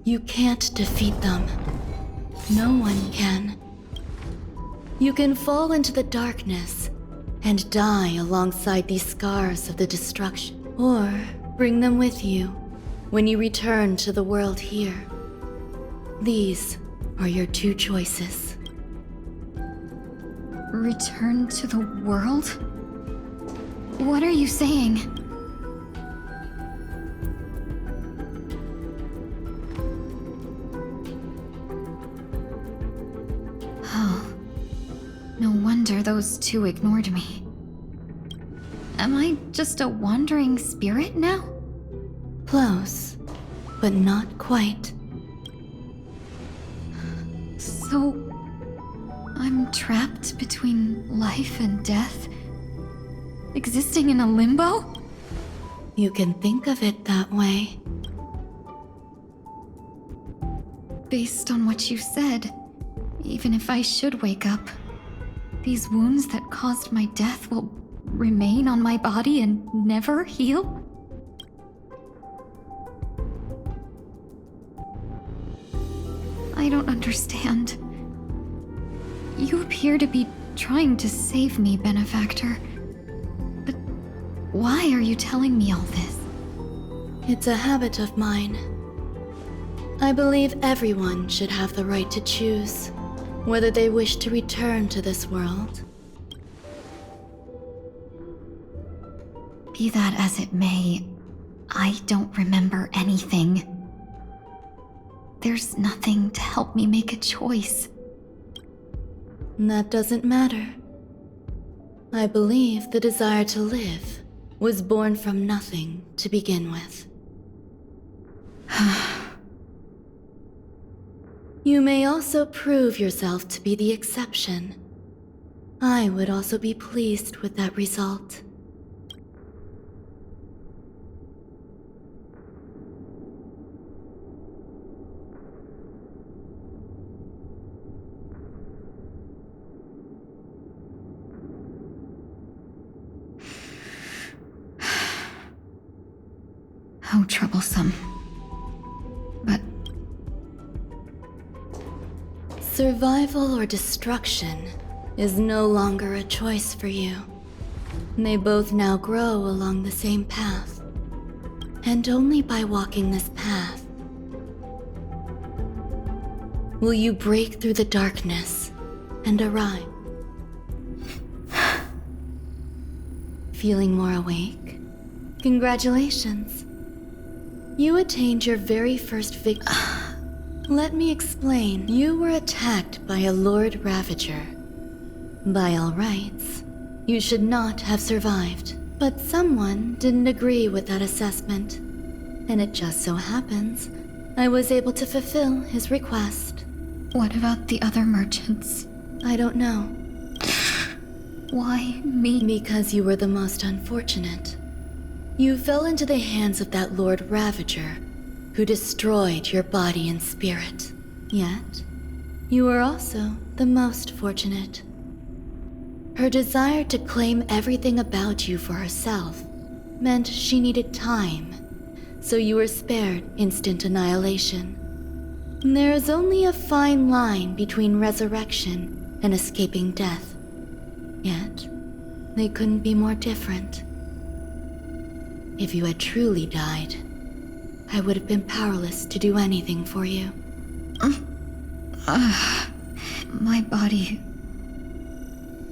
You can't defeat them. No one can. You can fall into the darkness and die alongside these scars of the destruction, or bring them with you when you return to the world here. These are your two choices. Return to the world? What are you saying? Oh. No wonder those two ignored me. Am I just a wandering spirit now? Close, but not quite. So, I'm trapped between life and death? Existing in a limbo? You can think of it that way. Based on what you said, even if I should wake up, these wounds that caused my death will remain on my body and never heal? I don't understand. You appear to be trying to save me, Benefactor. But why are you telling me all this? It's a habit of mine. I believe everyone should have the right to choose whether they wish to return to this world. Be that as it may, I don't remember anything. There's nothing to help me make a choice. That doesn't matter. I believe the desire to live was born from nothing to begin with. You may also prove yourself to be the exception. I would also be pleased with that result. How troublesome. But survival or destruction is no longer a choice for you. They both now grow along the same path. And only by walking this path will you break through the darkness and arrive. Feeling more awake? Congratulations. You attained your very first victory. Let me explain. You were attacked by a Lord Ravager. By all rights, you should not have survived. But someone didn't agree with that assessment. And it just so happens, I was able to fulfill his request. what about the other merchants? I don't know. Why me? Because you were the most unfortunate. You fell into the hands of that Lord Ravager, who destroyed your body and spirit. Yet, you were also the most fortunate. Her desire to claim everything about you for herself meant she needed time, so you were spared instant annihilation. There is only a fine line between resurrection and escaping death. Yet, they couldn't be more different. If you had truly died, I would have been powerless to do anything for you. My body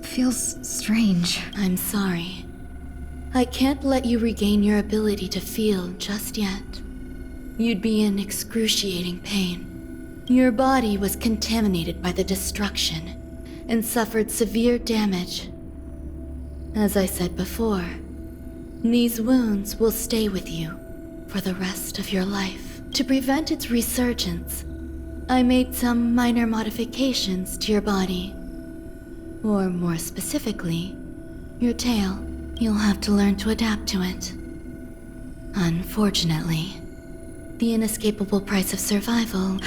feels strange. I'm sorry. I can't let you regain your ability to feel just yet. You'd be in excruciating pain. Your body was contaminated by the destruction and suffered severe damage. As I said before, these wounds will stay with you for the rest of your life. To prevent its resurgence, I made some minor modifications to your body. Or more specifically, your tail. You'll have to learn to adapt to it. Unfortunately, the inescapable price of survival.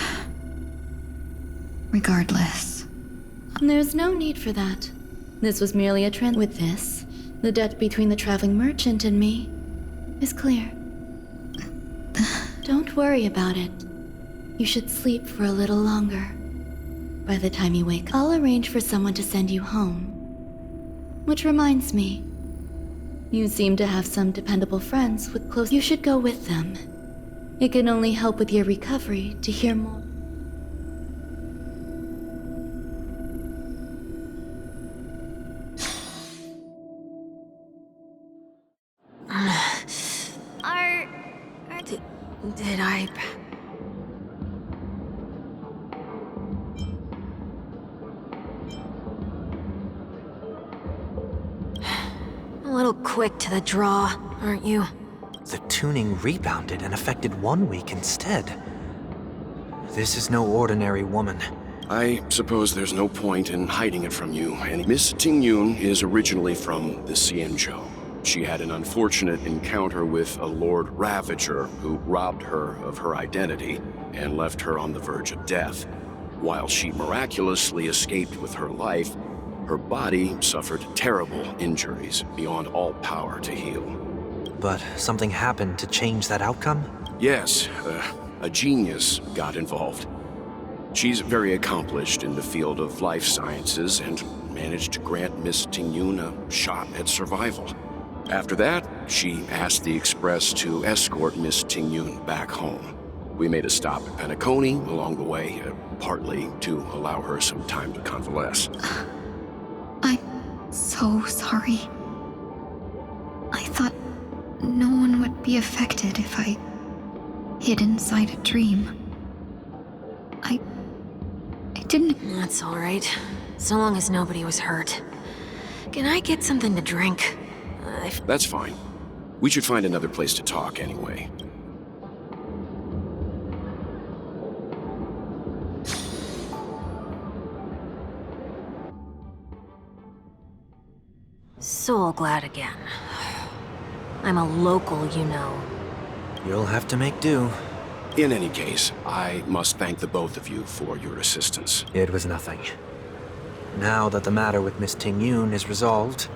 Regardless. There's no need for that. This was merely a trend. With this, the debt between the traveling merchant and me is clear. Don't worry about it. You should sleep for a little longer. By the time you wake, I'll arrange for someone to send you home. Which reminds me, you seem to have some dependable friends with close... You should go with them. It can only help with your recovery to hear more. Did I... A little quick to the draw, aren't you? The tuning rebounded and affected 1 week instead. This is no ordinary woman. I suppose there's no point in hiding it from you, and Miss Tingyun is originally from the Xianzhou. She had an unfortunate encounter with a Lord Ravager who robbed her of her identity and left her on the verge of death. While she miraculously escaped with her life, her body suffered terrible injuries beyond all power to heal. But something happened to change that outcome? Yes, a genius got involved. She's very accomplished in the field of life sciences and managed to grant Miss Tingyun a shot at survival. After that, she asked the Express to escort Miss Tingyun back home. We made a stop at Penacony along the way, partly to allow her some time to convalesce. I'm so sorry. I thought no one would be affected if I hid inside a dream. I didn't... That's all right. So long as nobody was hurt. Can I get something to drink? That's fine. We should find another place to talk anyway. So glad again. I'm a local, you know. You'll have to make do. In any case, I must thank the both of you for your assistance. It was nothing. Now that the matter with Miss Tingyun is resolved,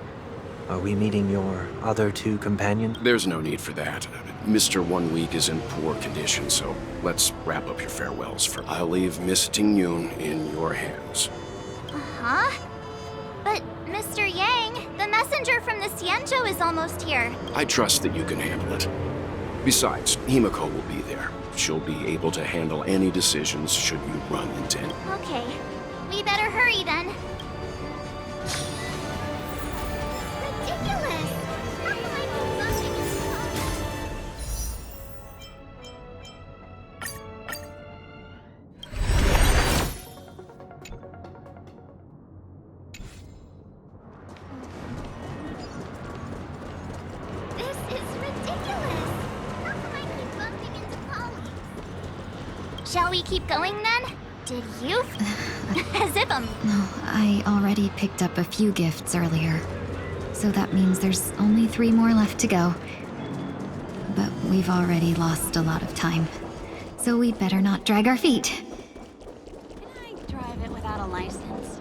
are we meeting your other two companions? There's no need for that. Mr. 1 Week is in poor condition, so let's wrap up your farewells. I'll leave Miss Tingyun in your hands. Huh? But, Mr. Yang, the messenger from the Xianzhou is almost here. I trust that you can handle it. Besides, Himiko will be there. She'll be able to handle any decisions should you run into any. Okay. We better hurry then. Ridiculous! How come I know nothing is wrong? This is ridiculous! How come I keep bumping into colleagues? Shall we keep going then? Did you? As if I'm... No, I already picked up a few gifts earlier. So that means there's only 3 more left to go. But we've already lost a lot of time. So we'd better not drag our feet. Can I drive it without a license?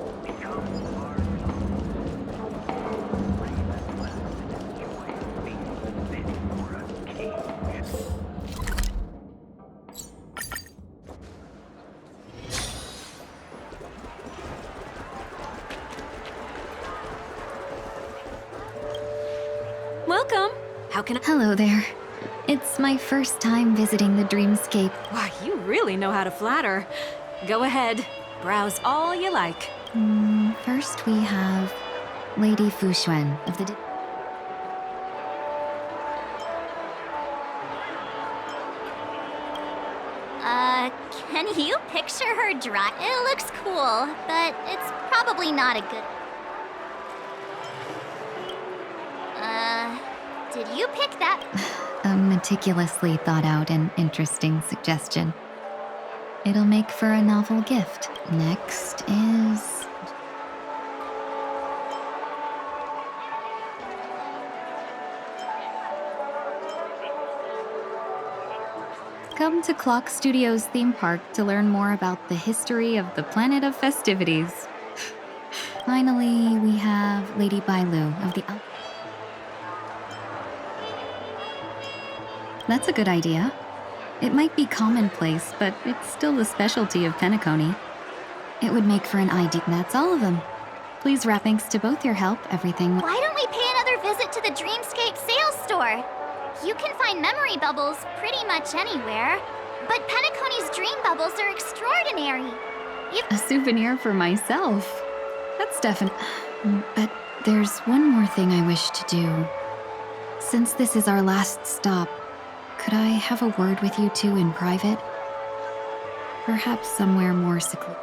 Welcome. How can I... Hello there. It's my first time visiting the dreamscape. Why, you really know how to flatter. Go ahead. Browse all you like. First we have Lady Fuxuan of the... Can you picture her dry? It looks cool, but it's probably not a good... Did you pick that? A meticulously thought out and interesting suggestion. It'll make for a novel gift. Next is... Come to Clock Studios theme park to learn more about the history of the Planet of Festivities. Finally, we have Lady Bailu of the... That's a good idea. It might be commonplace, but it's still the specialty of Penacony. It would make for an ID. That's all of them. Please wrap. Thanks to both your help, everything. Why don't we pay another visit to the Dreamscape sales store? You can find memory bubbles pretty much anywhere, but Penacony's dream bubbles are extraordinary. A souvenir for myself. That's definitely. But there's one more thing I wish to do. Since this is our last stop, could I have a word with you two in private? Perhaps somewhere more secluded.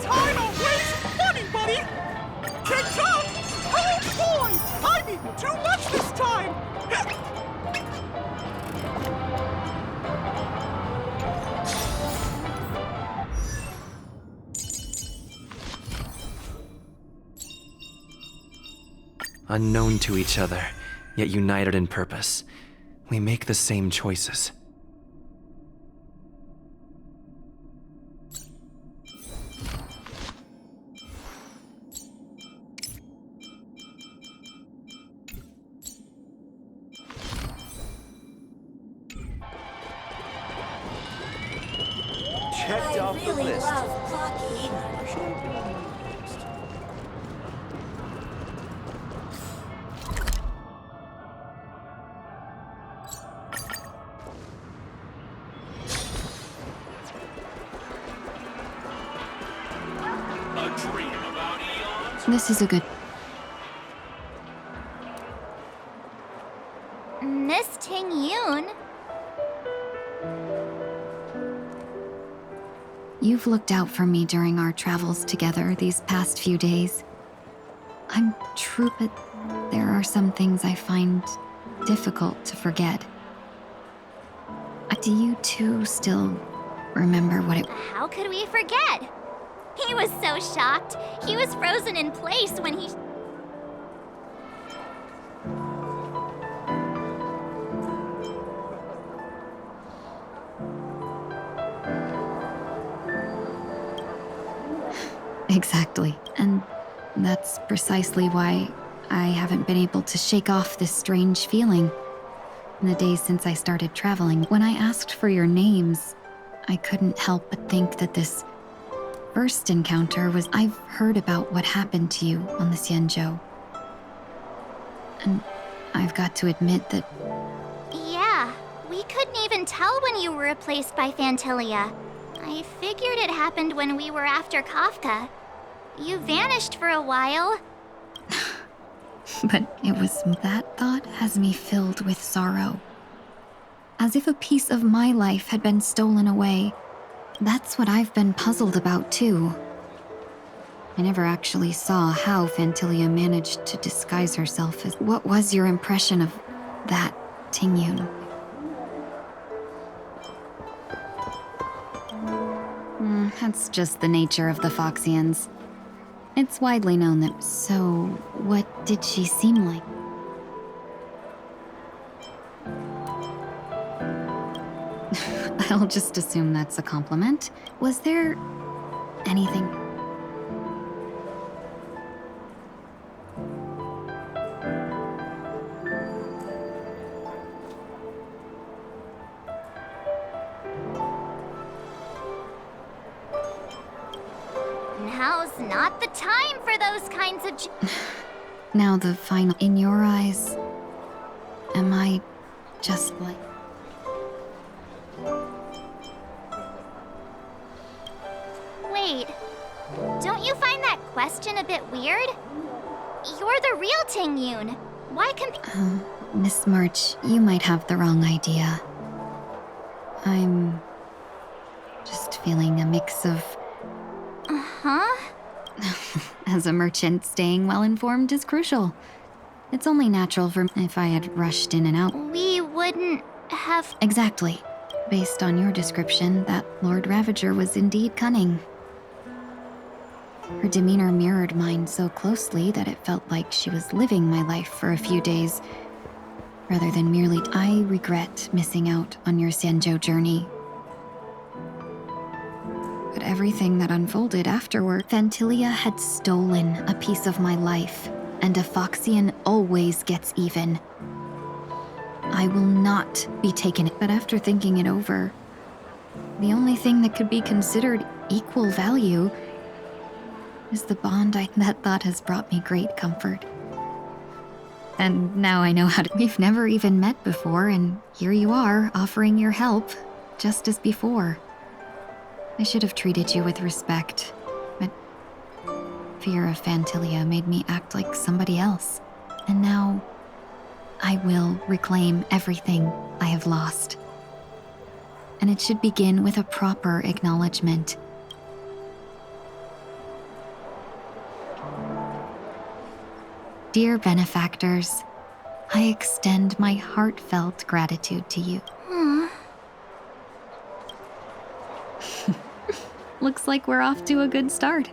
Time to waste money, buddy! TikTok! Oh boy! I'm eating too much this time! Unknown to each other, yet united in purpose, we make the same choices. Checked off the list. This is a good. Miss Ting Yoon? You've looked out for me during our travels together these past few days. I'm true, but there are some things I find difficult to forget. Do you two still remember what it... How could we forget? He was so shocked. He was frozen in place when he... Exactly. And that's precisely why I haven't been able to shake off this strange feeling in the days since I started traveling. When I asked for your names, I couldn't help but think that this first encounter was... I've heard about what happened to you on the Xianzhou. And I've got to admit that... Yeah, we couldn't even tell when you were replaced by Phantilia. I figured it happened when we were after Kafka. You vanished for a while. But it was that thought has me filled with sorrow. As if a piece of my life had been stolen away. That's what I've been puzzled about, too. I never actually saw how Phantilia managed to disguise herself as... What was your impression of that, Tingyun? That's just the nature of the Foxians. It's widely known that... So, what did she seem like? I'll just assume that's a compliment. Was there anything? Now's not the time for those kinds of... Now the final... In your eyes, am I just like... Wait, don't you find that question a bit weird? You're the real Ting Yoon. Why Miss March, you might have the wrong idea. I'm just feeling a mix of... Huh? As a merchant, staying well-informed is crucial. It's only natural for... If I had rushed in and out... We wouldn't have... Exactly. Based on your description, that Lord Ravager was indeed cunning. Her demeanor mirrored mine so closely that it felt like she was living my life for a few days, rather than merely... I regret missing out on your Xianzhou journey. But everything that unfolded afterward, Fantilia had stolen a piece of my life, and a Foxian always gets even. I will not be taken, but after thinking it over, the only thing that could be considered equal value is the bond that thought has brought me great comfort. And now I know how to. We've never even met before, and here you are, offering your help, just as before. I should have treated you with respect, but fear of Fantilia made me act like somebody else. And now, I will reclaim everything I have lost. And it should begin with a proper acknowledgement. Dear benefactors, I extend my heartfelt gratitude to you. Looks like we're off to a good start.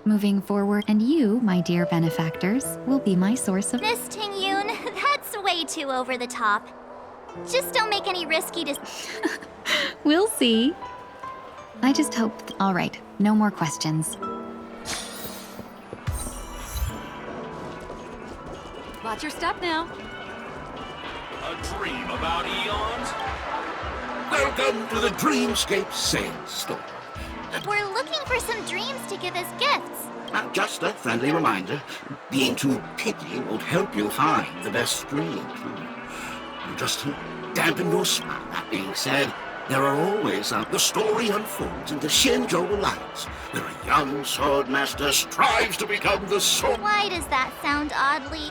Moving forward, and you, my dear benefactors, will be my source of— Miss Ting-Yoon, that's way too over the top. Just don't make any risky We'll see. I just hope— All right, no more questions. Watch your step now. A dream about eons? Welcome to the Dreamscape Sales Store. We're looking for some dreams to give as gifts. Just a friendly reminder, being too picky won't help you find the best dreams. You just dampen your smile. That being said, there are always the story unfolds in the Xianzhou Alliance, where a young swordmaster strives to become the sword. Why does that sound oddly?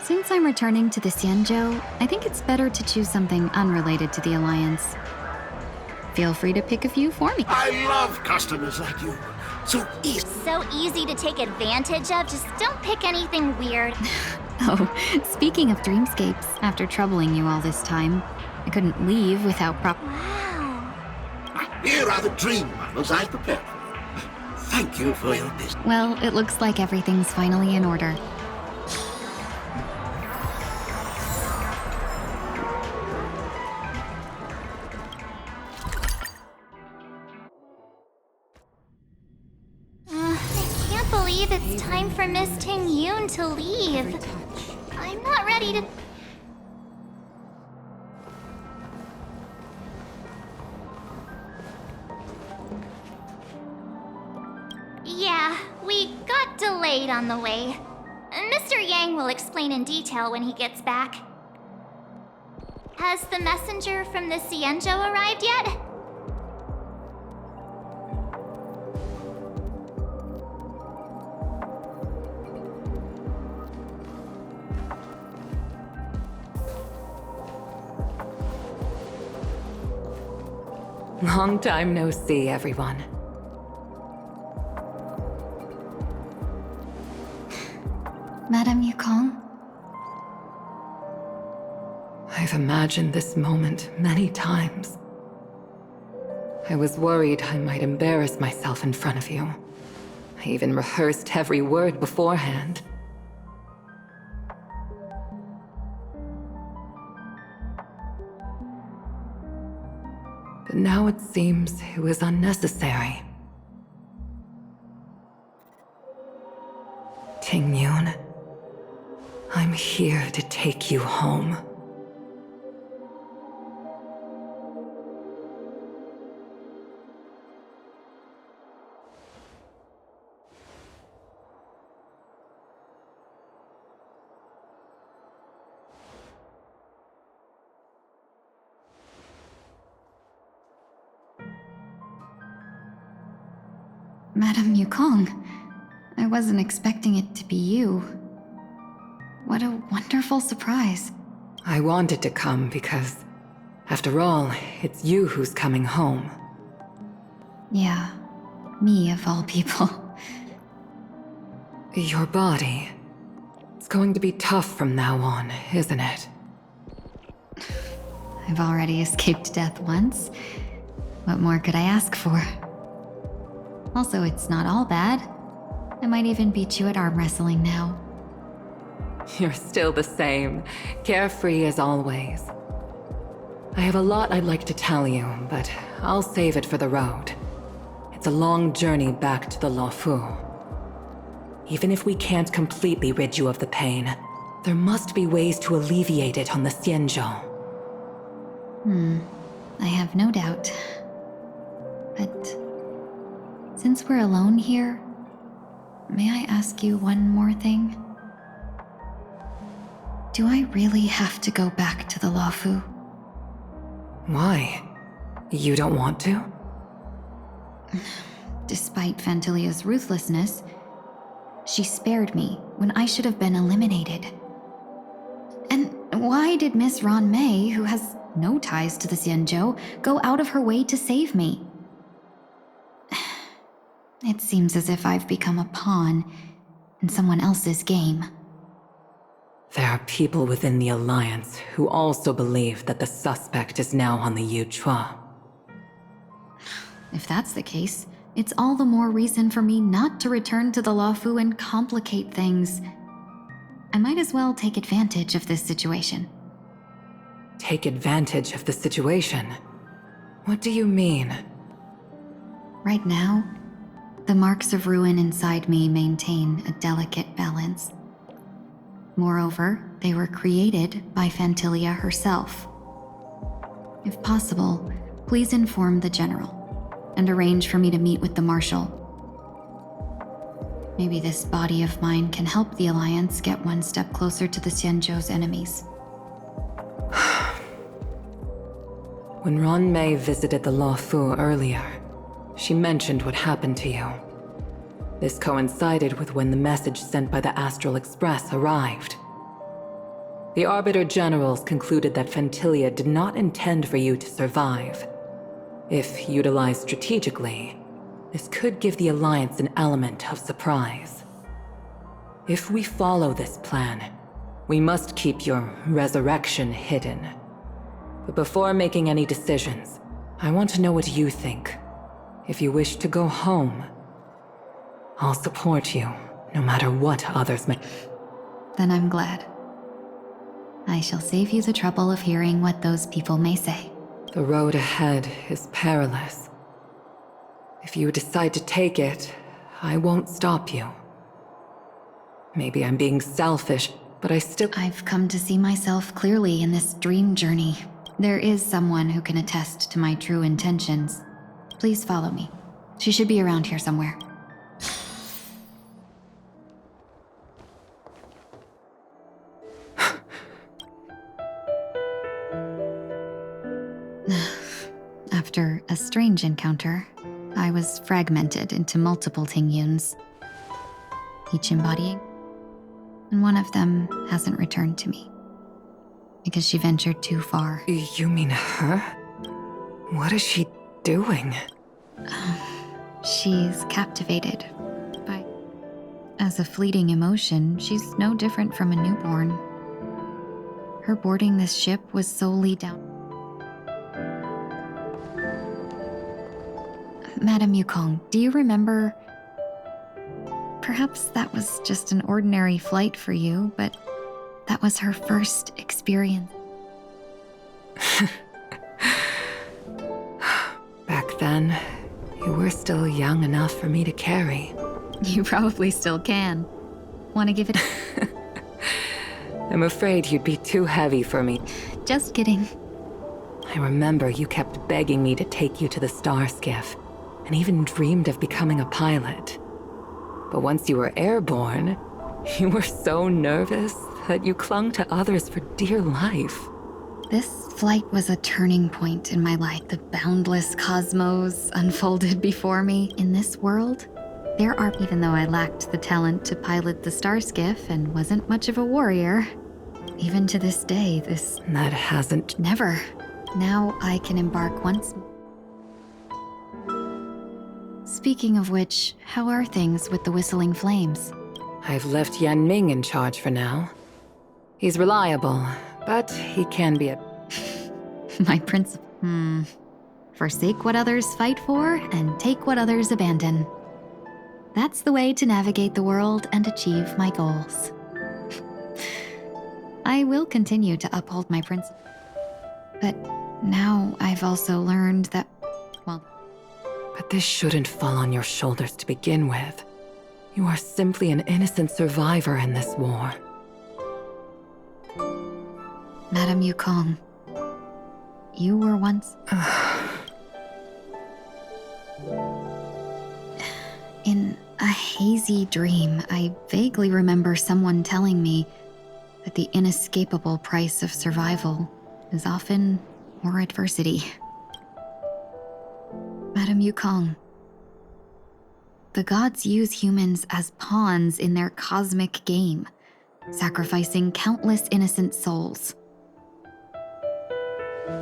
Since I'm returning to the Xianzhou, I think it's better to choose something unrelated to the Alliance. Feel free to pick a few for me. I love customers like you. So easy. So easy to take advantage of. Just don't pick anything weird. Oh, speaking of dreamscapes, after troubling you all this time, I couldn't leave without Wow. Here are the dream models I've prepared for you. Thank you for your business. Well, it looks like everything's finally in order. I can't believe it's time for Miss Ting-Yoon to leave. I'm not ready to... Yeah, we got delayed on the way. Mr. Yang will explain in detail when he gets back. Has the messenger from the Xianzhou arrived yet? Long time no see, everyone. Madame Yukong? I've imagined this moment many times. I was worried I might embarrass myself in front of you. I even rehearsed every word beforehand. But now it seems it was unnecessary. Ting-Yoon, I'm here to take you home. Madame Yukong, I wasn't expecting it to be you. What a wonderful surprise. I wanted to come because, after all, it's you who's coming home. Yeah, me of all people. Your body. It's going to be tough from now on, isn't it? I've already escaped death once. What more could I ask for? Also, it's not all bad. I might even beat you at arm wrestling now. You're still the same, carefree as always. I have a lot I'd like to tell you, but I'll save it for the road. It's a long journey back to the Luofu. Even if we can't completely rid you of the pain, there must be ways to alleviate it on the Xianzhou. I have no doubt. But since we're alone here, may I ask you one more thing? Do I really have to go back to the Luofu? Why? You don't want to? Despite Fantilia's ruthlessness, she spared me when I should have been eliminated. And why did Miss Ron Mei, who has no ties to the Xianzhou, go out of her way to save me? It seems as if I've become a pawn in someone else's game. There are people within the Alliance who also believe that the suspect is now on the Yuchua. If that's the case, it's all the more reason for me not to return to the Luofu and complicate things. I might as well take advantage of this situation. Take advantage of the situation? What do you mean? Right now, the marks of ruin inside me maintain a delicate balance. Moreover, they were created by Fantilia herself. If possible, please inform the General and arrange for me to meet with the Marshal. Maybe this body of mine can help the Alliance get one step closer to the Xianzhou's enemies. When Ron Mei visited the Luofu earlier, she mentioned what happened to you. This coincided with when the message sent by the Astral Express arrived. The Arbiter Generals concluded that Fantilia did not intend for you to survive. If utilized strategically, this could give the Alliance an element of surprise. If we follow this plan, we must keep your resurrection hidden. But before making any decisions, I want to know what you think. If you wish to go home, I'll support you, no matter what others may. Then I'm glad. I shall save you the trouble of hearing what those people may say. The road ahead is perilous. If you decide to take it, I won't stop you. Maybe I'm being selfish, but I've come to see myself clearly in this dream journey. There is someone who can attest to my true intentions. Please follow me. She should be around here somewhere. After a strange encounter, I was fragmented into multiple Tingyuns, each embodying, and one of them hasn't returned to me, because she ventured too far. You mean her? What is she doing? She's captivated by... As a fleeting emotion, she's no different from a newborn. Her boarding this ship was solely down... Madame Yukong, do you remember? Perhaps that was just an ordinary flight for you, but that was her first experience. Back then, you were still young enough for me to carry. You probably still can. Want to give it... I'm afraid you'd be too heavy for me. Just kidding. I remember you kept begging me to take you to the star skiff, and even dreamed of becoming a pilot. But once you were airborne, you were so nervous that you clung to others for dear life. This flight was a turning point in my life. The boundless cosmos unfolded before me. In this world, there are, even though I lacked the talent to pilot the star skiff and wasn't much of a warrior, even to this day, That hasn't... Never. Now I can embark once more. Speaking of which, how are things with the Whistling Flames? I've left Yan Ming in charge for now. He's reliable, but he can be a... My principle. Forsake what others fight for, and take what others abandon. That's the way to navigate the world and achieve my goals. I will continue to uphold my principles. But now I've also learned that, well... But this shouldn't fall on your shoulders to begin with. You are simply an innocent survivor in this war. Madame Yukong, you were once... In a hazy dream, I vaguely remember someone telling me that the inescapable price of survival is often more adversity. Madame Yukong, the gods use humans as pawns in their cosmic game, sacrificing countless innocent souls.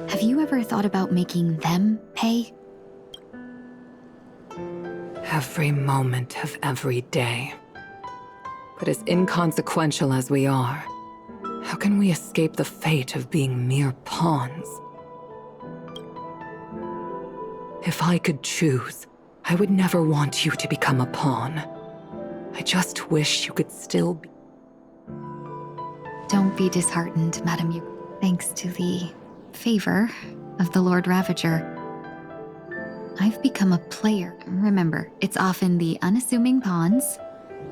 Have you ever thought about making them pay? Every moment of every day. But as inconsequential as we are, how can we escape the fate of being mere pawns? If I could choose, I would never want you to become a pawn. I just wish you could still be... Don't be disheartened, Madame Yu. Thanks to the favor of the Lord Ravager, I've become a player. Remember, it's often the unassuming pawns,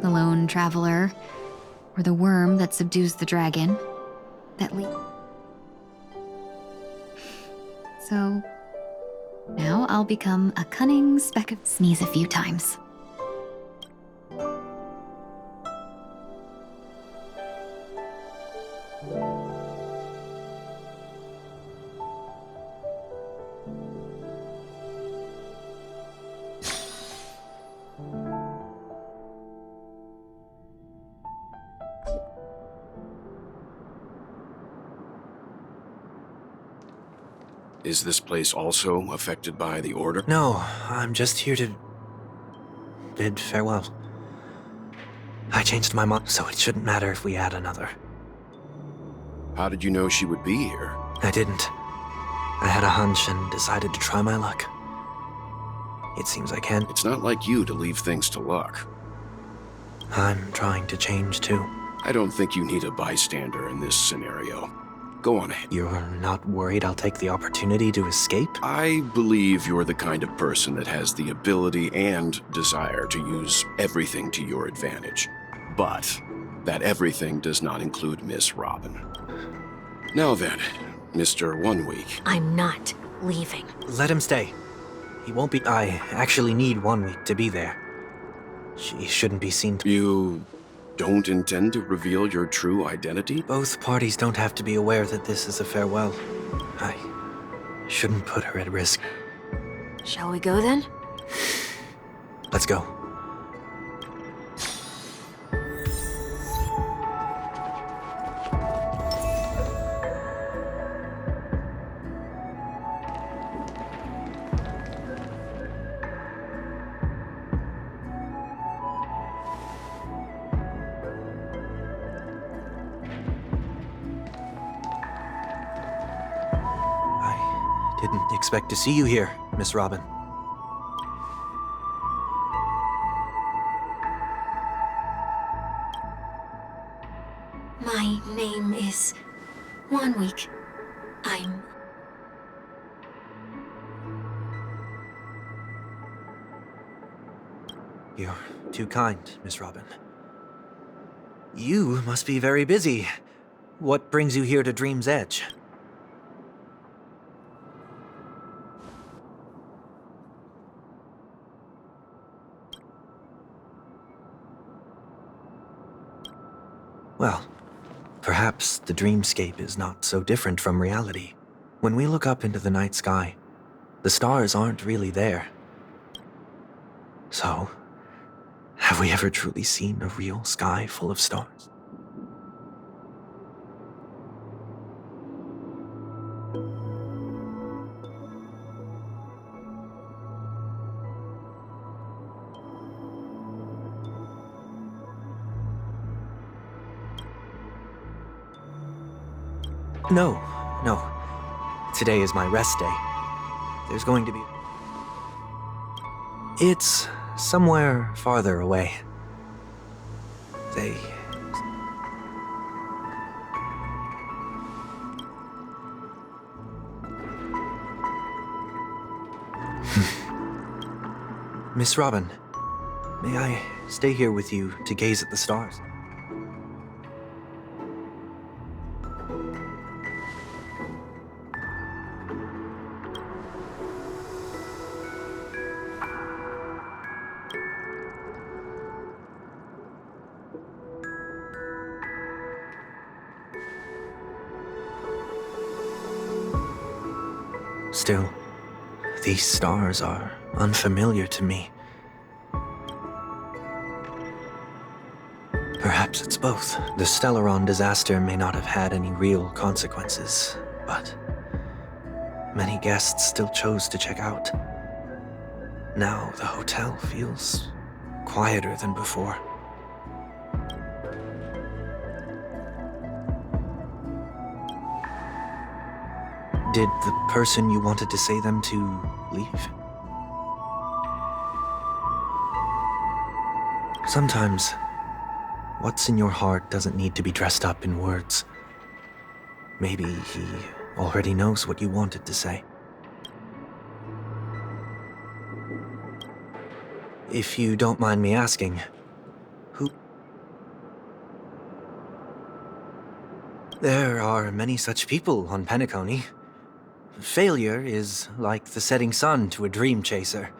the lone traveler, or the worm that subdues the dragon that lead. So, now I'll become a cunning speck of sneeze a few times. Is this place also affected by the Order? No, I'm just here to bid farewell. I changed my mind, so it shouldn't matter if we add another. How did you know she would be here? I didn't. I had a hunch and decided to try my luck. It seems I can. It's not like you to leave things to luck. I'm trying to change too. I don't think you need a bystander in this scenario. Go on ahead. You're not worried I'll take the opportunity to escape? I believe you're the kind of person that has the ability and desire to use everything to your advantage. But that everything does not include Miss Robin. Now then, Mr. 1 Week. I'm not leaving. Let him stay. He won't be... I actually need 1 week to be there. She shouldn't be seen to... You don't intend to reveal your true identity? Both parties don't have to be aware that this is a farewell. I shouldn't put her at risk. Shall we go then? Let's go. Didn't expect to see you here, Miss Robin. My name is 1 Week. I'm... You're too kind, Miss Robin. You must be very busy. What brings you here to Dream's Edge? Well, perhaps the dreamscape is not so different from reality. When we look up into the night sky, the stars aren't really there. So, have we ever truly seen a real sky full of stars? No. Today is my rest day. There's going to be... It's somewhere farther away. They... Miss Robin, may I stay here with you to gaze at the stars? Still, these stars are unfamiliar to me. Perhaps it's both. The Stellaron disaster may not have had any real consequences, but many guests still chose to check out. Now the hotel feels quieter than before. Did the person you wanted to say them to leave? Sometimes, what's in your heart doesn't need to be dressed up in words. Maybe he already knows what you wanted to say. If you don't mind me asking, who... There are many such people on Penacony. Failure is like the setting sun to a dream chaser.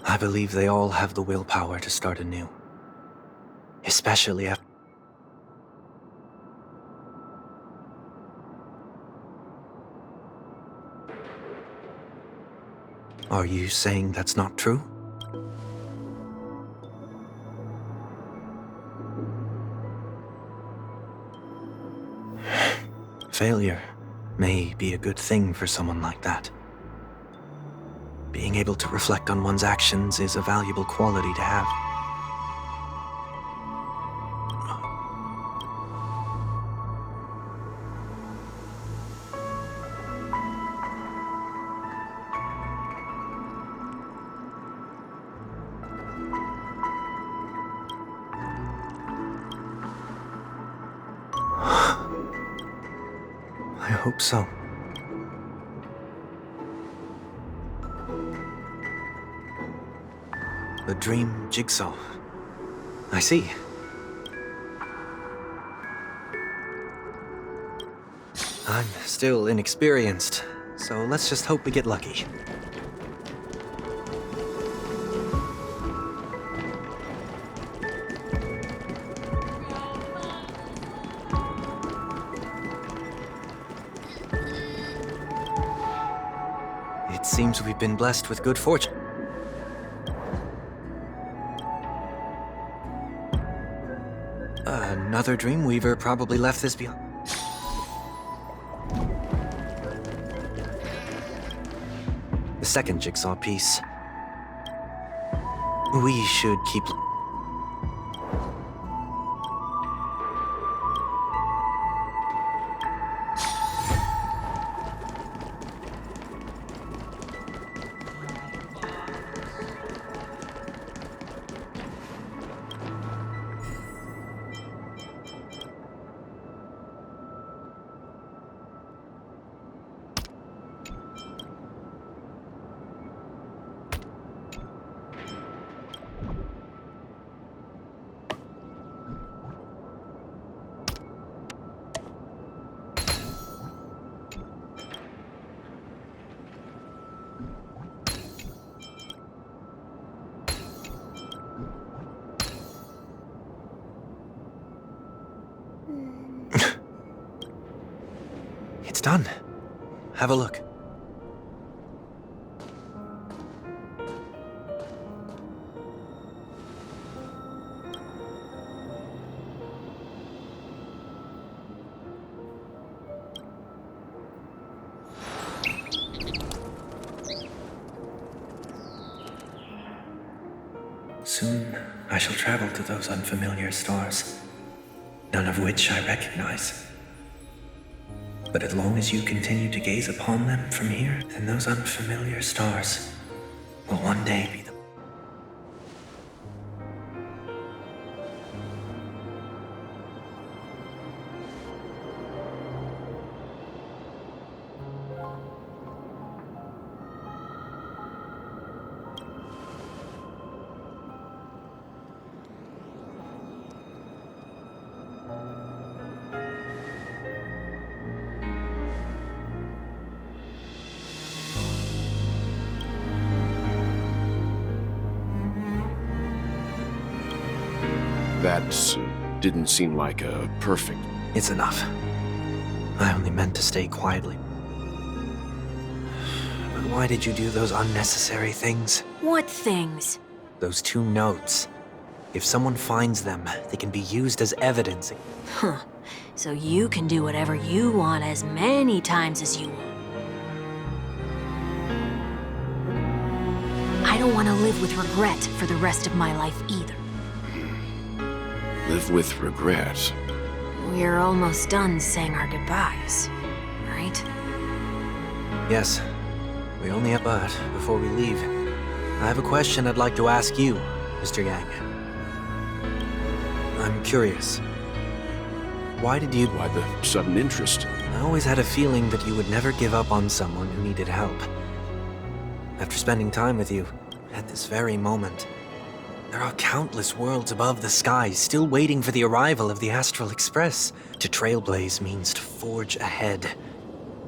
I believe they all have the willpower to start anew. Especially after... Are you saying that's not true? Failure may be a good thing for someone like that. Being able to reflect on one's actions is a valuable quality to have. I hope so. The dream jigsaw. I see. I'm still inexperienced, so let's just hope we get lucky. It seems we've been blessed with good fortune. Another Dreamweaver probably left this behind. The second jigsaw piece. We should keep... It's done. Have a look. Soon, I shall travel to those unfamiliar stars, none of which I recognize. But as long as you continue to gaze upon them from here, then those unfamiliar stars will one day be the... That didn't seem like a perfect... It's enough. I only meant to stay quietly. But why did you do those unnecessary things? What things? Those 2 notes. If someone finds them, they can be used as evidence. Huh. So you can do whatever you want as many times as you want. I don't want to live with regret for the rest of my life either. Live with regret? We're almost done saying our goodbyes, right? Yes. We only have but before we leave. I have a question I'd like to ask you, Mr. Yang. I'm curious. Why did you... Why the sudden interest? I always had a feeling that you would never give up on someone who needed help. After spending time with you, at this very moment, there are countless worlds above the sky still waiting for the arrival of the Astral Express. To trailblaze means to forge ahead.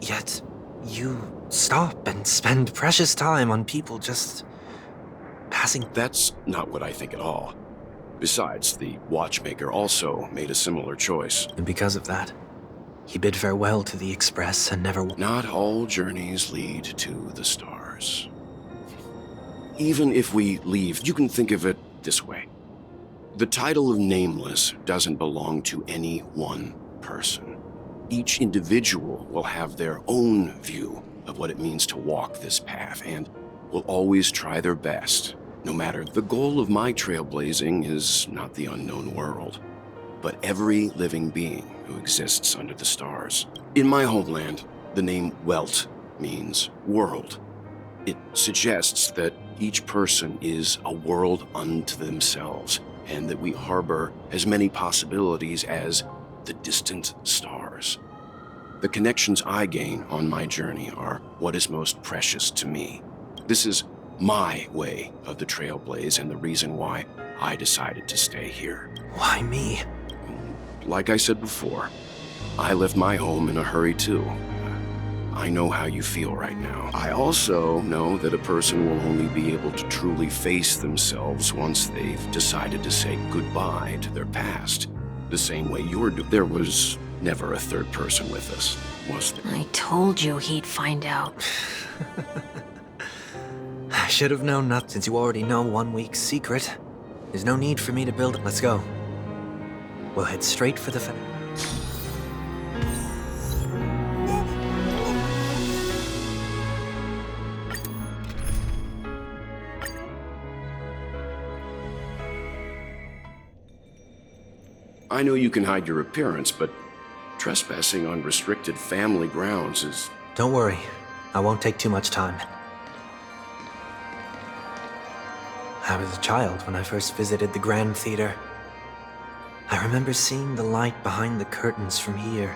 Yet, you stop and spend precious time on people just... passing... That's not what I think at all. Besides, the watchmaker also made a similar choice. And because of that, he bid farewell to the Express and never... Not all journeys lead to the stars. Even if we leave, you can think of it this way. The title of Nameless doesn't belong to any one person. Each individual will have their own view of what it means to walk this path, and will always try their best. No matter, the goal of my trailblazing is not the unknown world, but every living being who exists under the stars. In my homeland, the name Welt means world. It suggests that each person is a world unto themselves, and that we harbor as many possibilities as the distant stars. The connections I gain on my journey are what is most precious to me. This is my way of the trailblaze and the reason why I decided to stay here. Why me? Like I said before, I left my home in a hurry too. I know how you feel right now. I also know that a person will only be able to truly face themselves once they've decided to say goodbye to their past. The same way you're doing. There was never a third person with us, was there? I told you he'd find out. I should have known not since you already know 1 week's secret. There's no need for me to build it. Let's go. We'll head straight for the I know you can hide your appearance, but trespassing on restricted family grounds is... Don't worry. I won't take too much time. I was a child when I first visited the Grand Theater. I remember seeing the light behind the curtains from here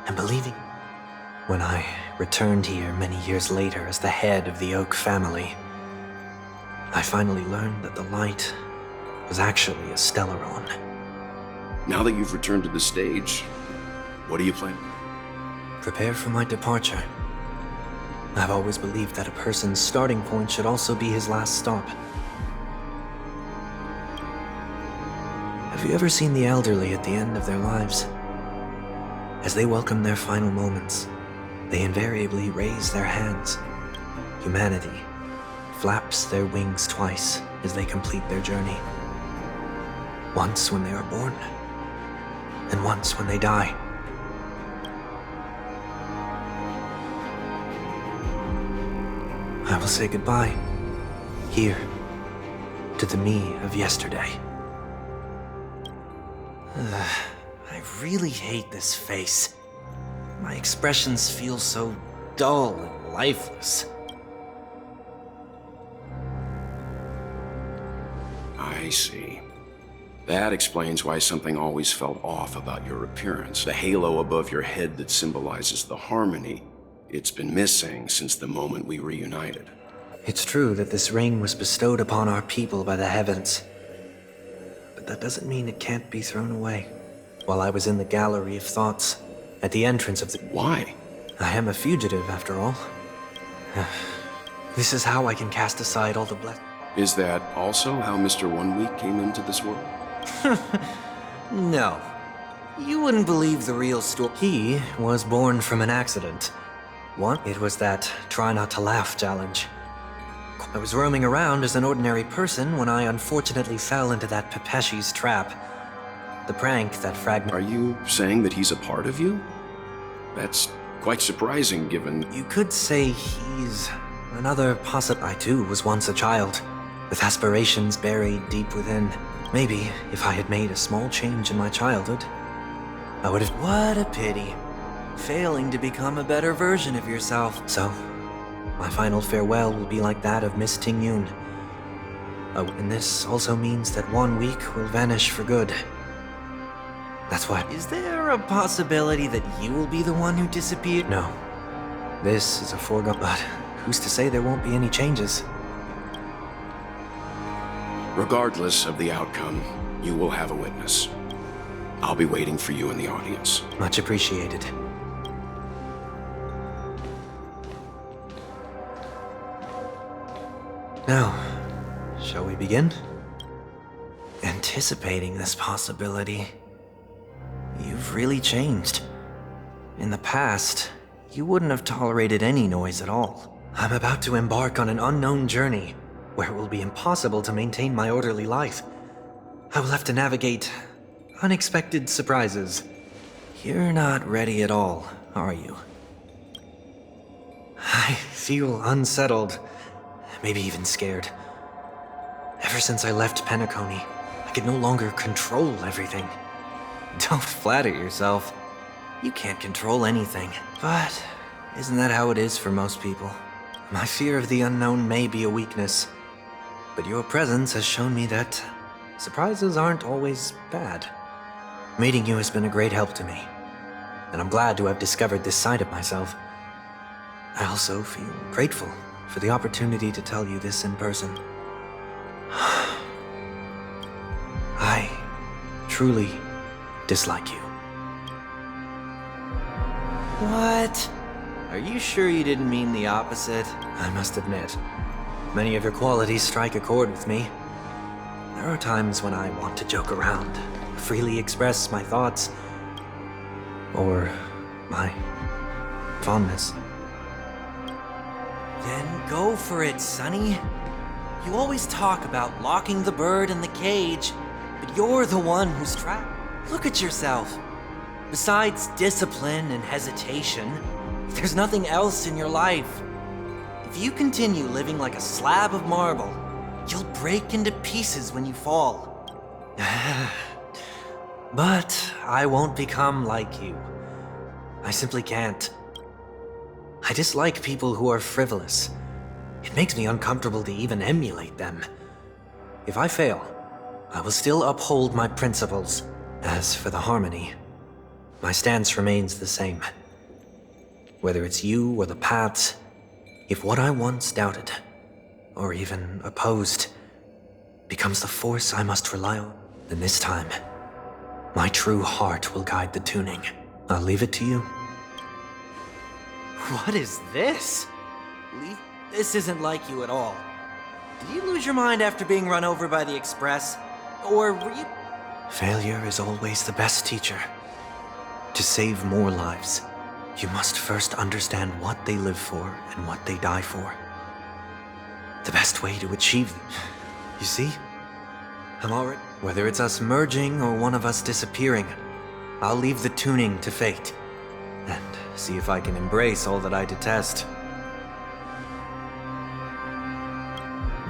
and believing. When I returned here many years later as the head of the Oak family, I finally learned that the light was actually a Stellaron. Now that you've returned to the stage, what do you plan? Prepare for my departure. I've always believed that a person's starting point should also be his last stop. Have you ever seen the elderly at the end of their lives? As they welcome their final moments, they invariably raise their hands. Humanity flaps their wings twice as they complete their journey. Once when they are born, and once when they die. I will say goodbye, here, to the me of yesterday. I really hate this face. My expressions feel so dull and lifeless. I see. That explains why something always felt off about your appearance. The halo above your head that symbolizes the harmony, it's been missing since the moment we reunited. It's true that this ring was bestowed upon our people by the heavens. But that doesn't mean it can't be thrown away. While I was in the gallery of thoughts, at the entrance of the... Why? I am a fugitive, after all. This is how I can cast aside all the blessings. Is that also how Mr. 1 Week came into this world? No. You wouldn't believe the real story. He was born from an accident. It was that try not to laugh challenge. I was roaming around as an ordinary person when I unfortunately fell into that Pepeshi's trap. The prank that fragment. Are you saying that he's a part of you? That's quite surprising given... You could say he's another I too was once a child, with aspirations buried deep within. Maybe if I had made a small change in my childhood, I would have... What a pity. Failing to become a better version of yourself. So, my final farewell will be like that of Miss Ting-Yun. Oh, and this also means that 1 week will vanish for good. That's why. Is there a possibility that you will be the one who disappeared? No. This is a foregone... But who's to say there won't be any changes? Regardless of the outcome, you will have a witness. I'll be waiting for you in the audience. Much appreciated. Now, shall we begin? Anticipating this possibility, you've really changed. In the past, you wouldn't have tolerated any noise at all. I'm about to embark on an unknown journey, where it will be impossible to maintain my orderly life. I will have to navigate unexpected surprises. You're not ready at all, are you? I feel unsettled, maybe even scared. Ever since I left Penacony, I could no longer control everything. Don't flatter yourself. You can't control anything. But isn't that how it is for most people? My fear of the unknown may be a weakness, but your presence has shown me that surprises aren't always bad. Meeting you has been a great help to me, and I'm glad to have discovered this side of myself. I also feel grateful for the opportunity to tell you this in person. I truly dislike you. What? Are you sure you didn't mean the opposite? I must admit, many of your qualities strike a chord with me. There are times when I want to joke around, freely express my thoughts, or my fondness. Then go for it, Sonny. You always talk about locking the bird in the cage, but you're the one who's trapped. Look at yourself. Besides discipline and hesitation, there's nothing else in your life. If you continue living like a slab of marble, you'll break into pieces when you fall. But I won't become like you. I simply can't. I dislike people who are frivolous. It makes me uncomfortable to even emulate them. If I fail, I will still uphold my principles. As for the harmony, my stance remains the same. Whether it's you or the paths, if what I once doubted, or even opposed, becomes the force I must rely on, then this time, my true heart will guide the tuning. I'll leave it to you. What is this? This isn't like you at all. Did you lose your mind after being run over by the express? Or were you... Failure is always the best teacher. To save more lives, you must first understand what they live for and what they die for. The best way to achieve them. You see? I'm already... Whether it's us merging or one of us disappearing, I'll leave the tuning to fate. And see if I can embrace all that I detest.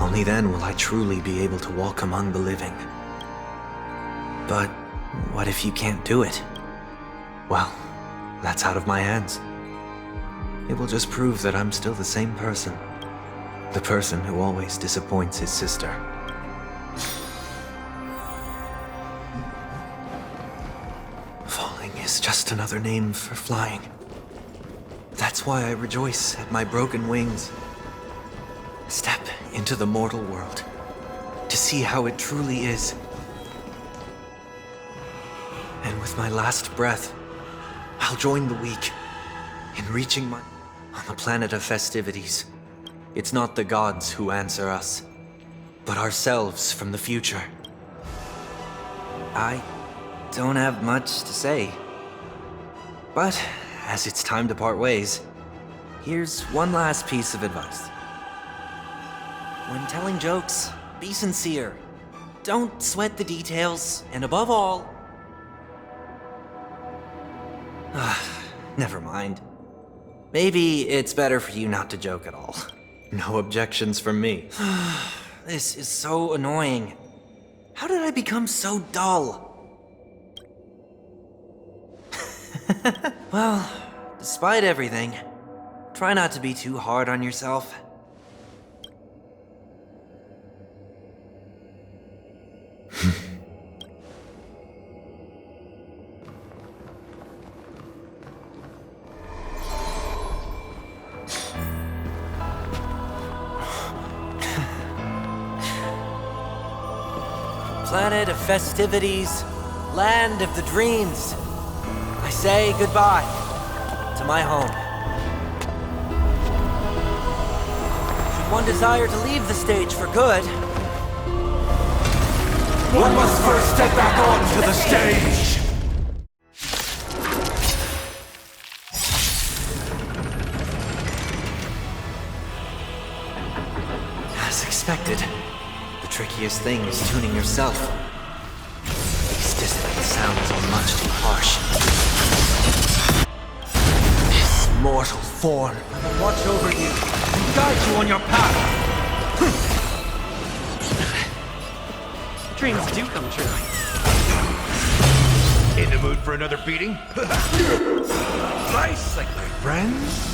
Only then will I truly be able to walk among the living. But what if you can't do it? Well, that's out of my hands. It will just prove that I'm still the same person. The person who always disappoints his sister. Falling is just another name for flying. That's why I rejoice at my broken wings. Step into the mortal world to see how it truly is. And with my last breath, I'll join the weak in reaching my... On the planet of festivities, it's not the gods who answer us, but ourselves from the future. I don't have much to say. But as it's time to part ways, here's one last piece of advice. When telling jokes, be sincere. Don't sweat the details, and above all... never mind. Maybe it's better for you not to joke at all. No objections from me. This is so annoying. How did I become so dull? Well, despite everything, try not to be too hard on yourself. Planet of festivities, land of the dreams. I say goodbye to my home. Should one desire to leave the stage for good, One must first step back onto the stage! as expected, the trickiest thing is tuning yourself. These dissonant sounds are much too harsh. This mortal form will watch over you and guide you on your path. Dreams do come true. In the mood for another beating? Nice, like my friends?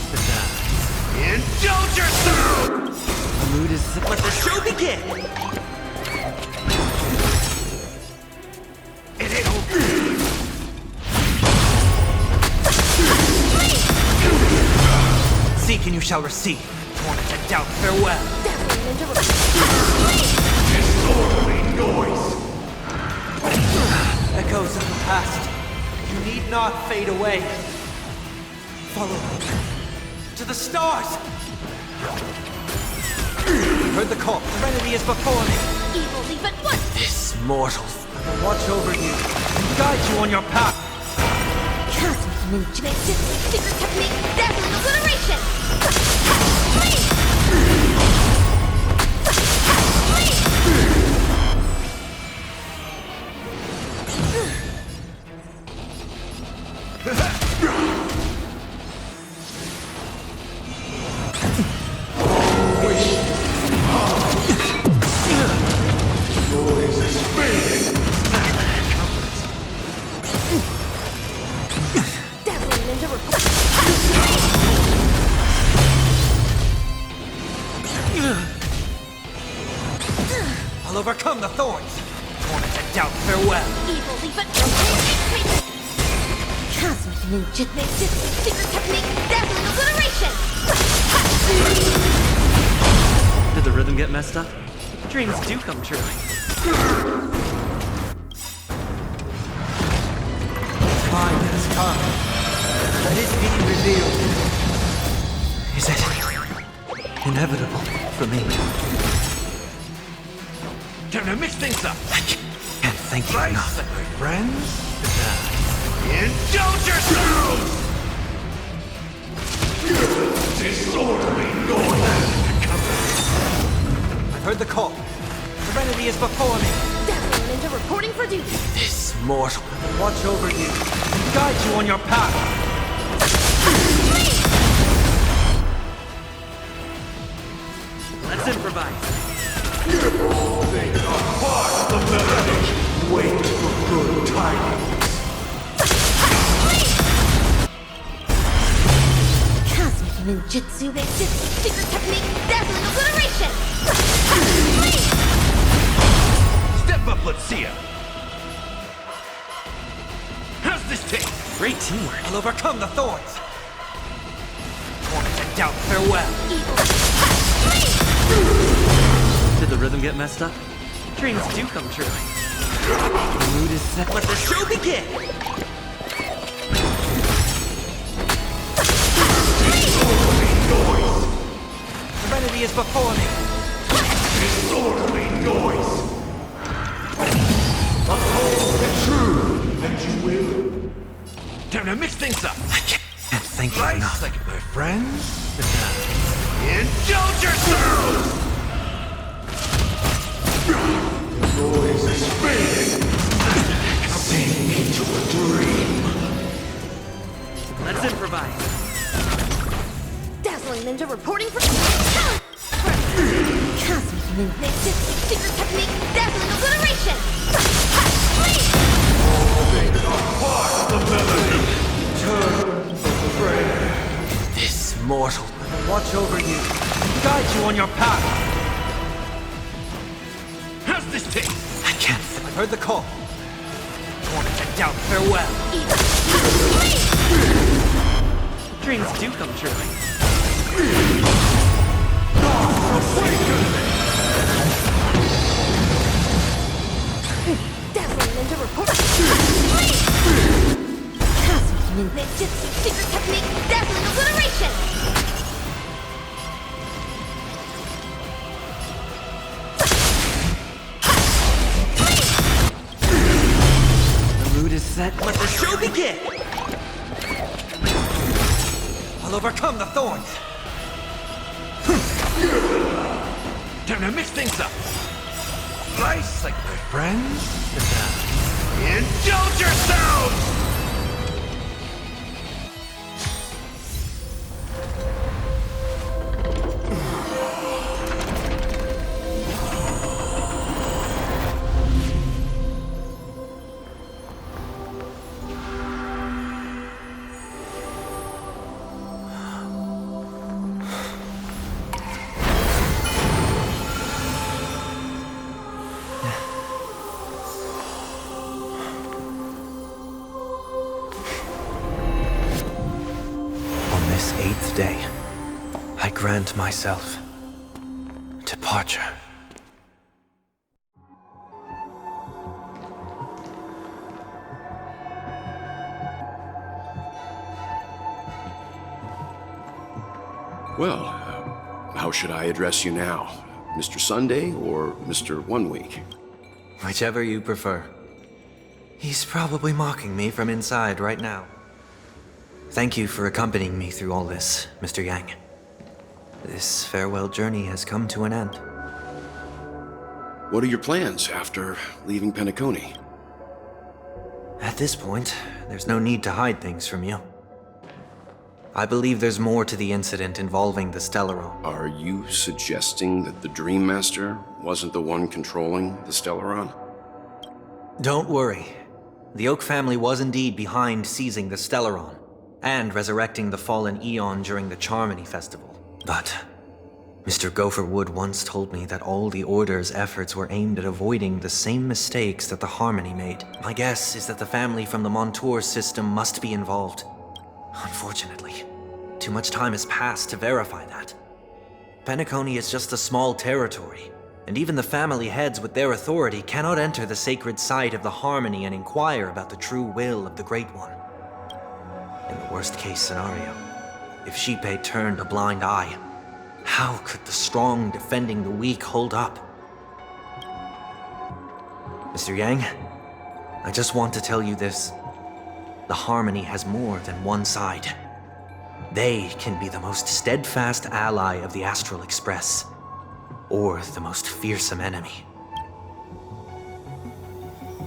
Indulge yourself! The mood is... Let the show begin! It ain't over. Seek and you shall receive. Torment and doubt, farewell. Disorderly noise! Echoes of the past. You need not fade away. Follow me. To the stars! Heard the call. Serenity is before me. Evil leave at once! This mortal will watch over you and guide you on your path. Cosmic manipulation, secret technique, dazzling obliteration! I'll overcome the thorns. Torment and doubt, farewell. Evil leave at Cosmic manipulation, secret technique, dazzling obliteration! Did the rhythm get messed up? Dreams do come true. Time has come. Let it be revealed. Is it inevitable for me? Time to mix things up! I can't thank you enough. Like my friends? Indulge yourselves! Disorderly noise! I've heard the call. Serenity is before me. Dazzling Ninja reporting for duty! This mortal will watch over you and guide you on your path. Let's improvise. They are part of the melody. Wait for good tidings. Cosmic ninjutsu, secret technique, dazzling obliteration! Step up, let's see ya. How's this taste? Great teamwork. I'll overcome the thorns. Torment and doubt, farewell. Did the rhythm get messed up? Dreams do come true. The mood is set. Let the show begin. Serenity is before me. Disorderly noise! Uphold Time to mix things up. I can't thank you Right, enough. like my friends. Indulge yourselves! Noise is fading. Sink into a dream. Let's improvise. Dazzling ninja reporting for Cosmic ninja secret technique, dazzling obliteration. They are part of the melody. Turn the prayer. This mortal will watch over you, guide you on your path. How's this taste? I can't. I've heard the call. Torn to doubt farewell. Dreams do come true. Dazzling ninja reporting. Cosmic ninja secret technique, dazzling obliteration. The mood is set. Let the show begin! I'll overcome the thorns. Time to mix things up. Slice like my friends. Indulge yourselves! This 8th day, I grant myself departure. Well, how should I address you now? Mr. Sunday or Mr. 1 Week? Whichever you prefer. He's probably mocking me from inside right now. Thank you for accompanying me through all this, Mr. Yang. This farewell journey has come to an end. What are your plans after leaving Penacony? At this point, there's no need to hide things from you. I believe there's more to the incident involving the Stellaron. Are you suggesting that the Dream Master wasn't the one controlling the Stellaron? Don't worry. The Oak family was indeed behind seizing the Stellaron and resurrecting the fallen Eon during the Charmony Festival. But Mr. Gopherwood once told me that all the Order's efforts were aimed at avoiding the same mistakes that the Harmony made. My guess is that the family from the Montour system must be involved. Unfortunately, too much time has passed to verify that. Penacony is just a small territory, and even the family heads with their authority cannot enter the sacred site of the Harmony and inquire about the true will of the Great One. In the worst-case scenario, if Xipe turned a blind eye, how could the strong defending the weak hold up? Mr. Yang, I just want to tell you this. The Harmony has more than one side. They can be the most steadfast ally of the Astral Express, or the most fearsome enemy.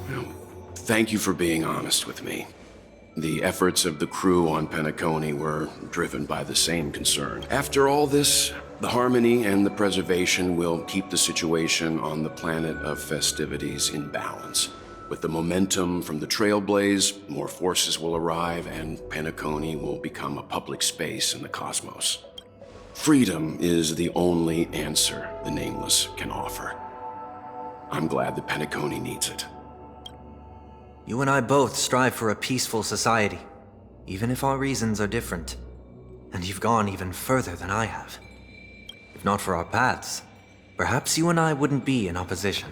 Well, thank you for being honest with me. The efforts of the crew on Penacony were driven by the same concern. After all this, the Harmony and the Preservation will keep the situation on the planet of festivities in balance. With the momentum from the Trailblaze, more forces will arrive and Penacony will become a public space in the cosmos. Freedom is the only answer the Nameless can offer. I'm glad that Penacony needs it. You and I both strive for a peaceful society, even if our reasons are different. And you've gone even further than I have. If not for our paths, perhaps you and I wouldn't be in opposition.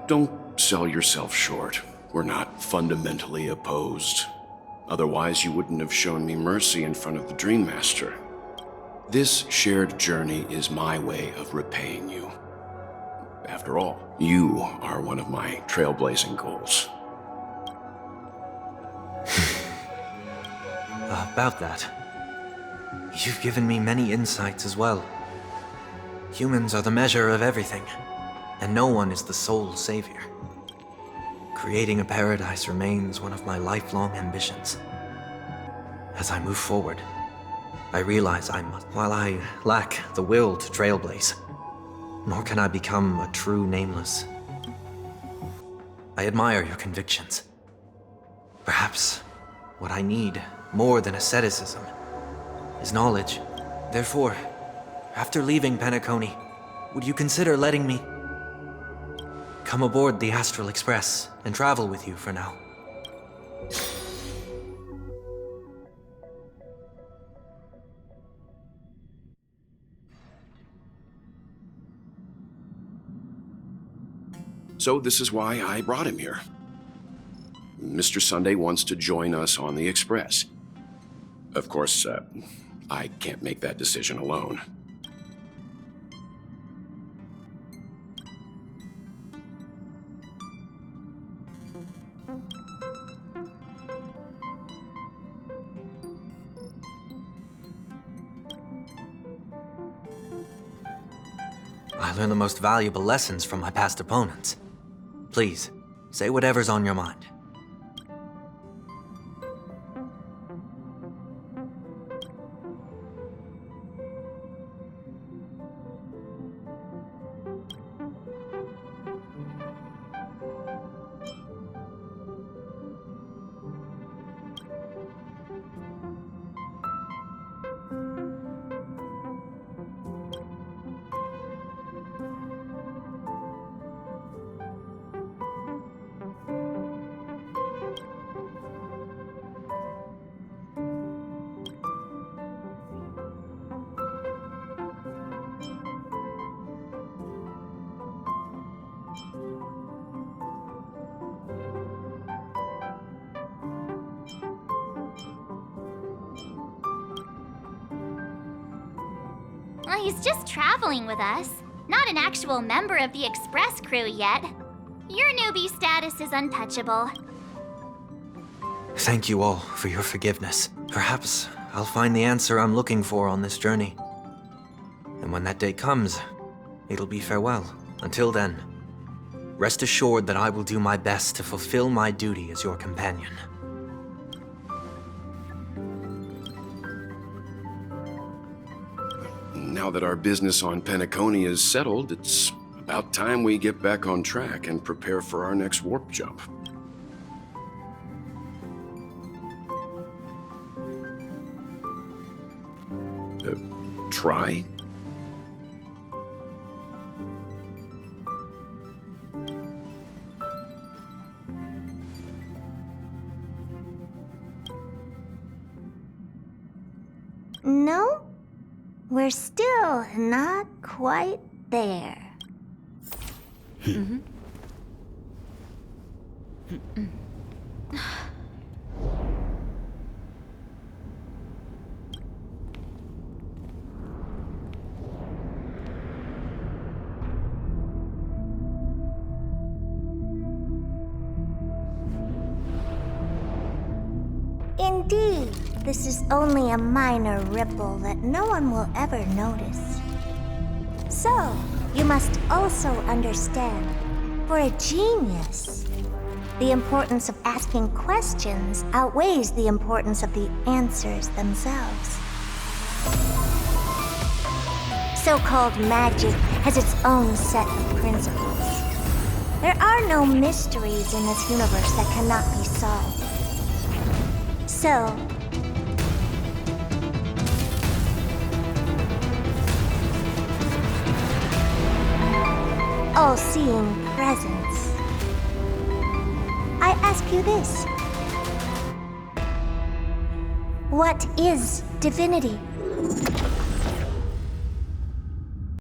Don't sell yourself short. We're not fundamentally opposed. Otherwise, you wouldn't have shown me mercy in front of the Dream Master. This shared journey is my way of repaying you. After all, you are one of my trailblazing goals. About that. You've given me many insights as well. Humans are the measure of everything, and no one is the sole savior. Creating a paradise remains one of my lifelong ambitions. As I move forward, I realize while I lack the will to trailblaze, nor can I become a true nameless. I admire your convictions. Perhaps what I need, more than asceticism, is knowledge. Therefore, after leaving Penacony, would you consider letting me come aboard the Astral Express and travel with you for now? So this is why I brought him here. Mr. Sunday wants to join us on the Express. Of course, I can't make that decision alone. I learned the most valuable lessons from my past opponents. Please, say whatever's on your mind. Well, he's just traveling with us. Not an actual member of the Express crew yet. Your newbie status is untouchable. Thank you all for your forgiveness. Perhaps I'll find the answer I'm looking for on this journey. And when that day comes, it'll be farewell. Until then, rest assured that I will do my best to fulfill my duty as your companion. Now that our business on Penacony is settled, it's about time we get back on track and prepare for our next warp jump. Try? No, we're still not quite there. Indeed, this is only a minor ripple that no one will ever notice. So, you must also understand, for a genius, the importance of asking questions outweighs the importance of the answers themselves. So-called magic has its own set of principles. There are no mysteries in this universe that cannot be solved. So, all-seeing presence, I ask you this. What is divinity?